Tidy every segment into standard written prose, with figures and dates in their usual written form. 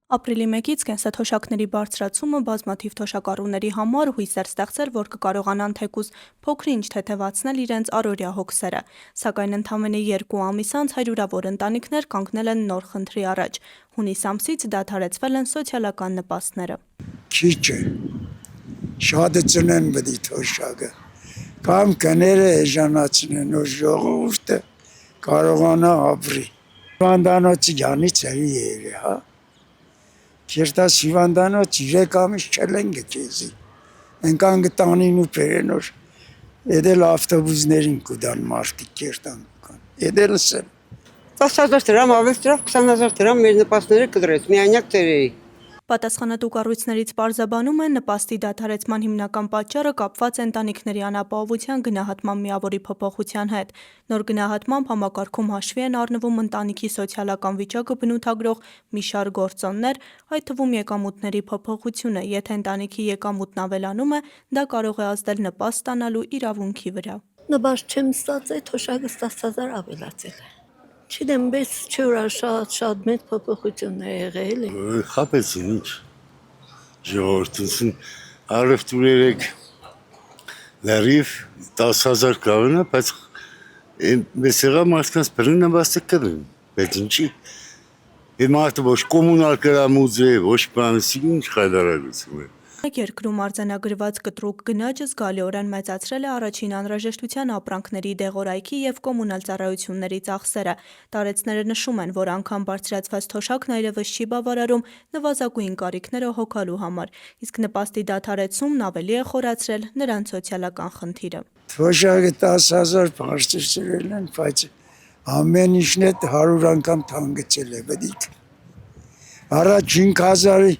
Ապրիլի 1-ից կենսաթոշակների բարձրացումը բազմաթիվ թոշակառուների համար հույս էր ստեղծել, որ կկարողանան թեկուզ փոքր-ինչ թեթևացնել իրենց առօրյա հոգսերը, սակայն ընդամենը 2 ամիս անց հարյուրավոր ընտանիքներ կանգնել են նոր խնդրի առաջ։ Հունիս ամսից դադարեցվել են սոցիալական նպաստները։ Քիչ է, շատը ծնեն բդի թոշակը, կամ կները էժանացնեն, որ ժողովուրդը կարողանա ապրի։ Հիվանդանոցի յանից է, հա։ Կերտաս հիվանդանոց 3 ամիս չելեն գեզի, ենքան գտանին ու պերենոր, եդել ավտոբուզներին կուդան մարդիկ կերտան կան, եդել ասել։ 10,000 դրամ, ավելի դրամ, 20,000 դրամ մեր նպաստները կդրեց, միանյակ տերեի։ Պատասխանատու կառույցներից պարզաբանում են նպաստի դադարեցման հիմնական պատճառը կապված է ընտանիքների անապահովության գնահատման միավորի փոփոխության հետ։ Նոր գնահատմամբ համակարգում հաշվի են առնվում ընտանիքի սոցիալական վիճակը բնութագրող մի շարք գործոններ, այդ թվում եկամուտների փոփոխությունը, եթե ընտանիքի եկամուտն ավելանում է, դա կարող է ազդել նպաստ ստանալու իրավունքի վրա։ Նպաստ չեմ ստացել, թոշակը 10,000 ավելացել է։ Չգիտեմ, բայց չէ՞ որ շատ մեծ փոփոխություն է եղել։ Խաբեցին ինչ ժողովրդին առևտուրերեք լրիվ 10,000 կավենա, բայց մեզ եղա մարդկանց բրին նվաստը կրին, բայց ինչի մարդը ոչ կոմունալ կրամուձ է, ոչ բանսի ինչ խայդարագություն է։ Երկրում արձանագրված կտրուկ գնաճը զգալիորեն մեծացրել է առաջին անհրաժեշտության ապրանքների դեղորայքի և կոմունալ ծառայությունների ծախսերը։ Տարեցները նշում են, որ անգամ բարձրացված թոշակն այլևս չի բավարարում նվազագույն կարիքները հոգալու համար, իսկ նպաստի դադարեցումն ավելի է խորացրել նրանց սոցիալական խնդիրը։ Թոշակը 10,000 բարձրացրել են, բայց ամեն ինչն է 100 անգամ թանկացել է բդիկ։ Առաջ 5,000-ի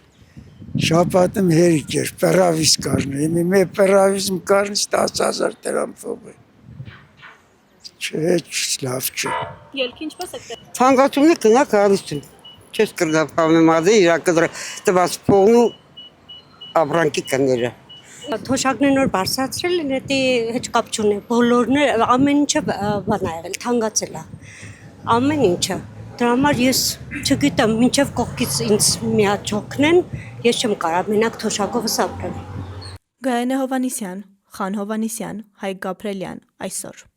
շապատում հերիք էր, պերավիս կարն է, մի պերավիզմ կարնից 10,000 դրամ փող է։ Չէ, լավ չէ։ Ելք ինչպես եք դե։ Թանկացումն է գնա գալիս չես կրդապավնի մազի իրակը տված փողն ու ապրանքի կները։ Թոշակները նոր բարձրացրել են, դա հետ կապ չունի, բոլորն ամեն ինչը բան ա եղել, թանկացել է։ Ամեն ինչը։ Դրա համար ես չգիտեմ, մինչև կողքից ինձ մի հատ չօգնեն, ես չեմ կարող մենակ թոշակովս ապրել։ Գայանե Հովհաննիսյան, Խան Հովհաննիսյան, Հայկ Գաբրելյան, այսօր։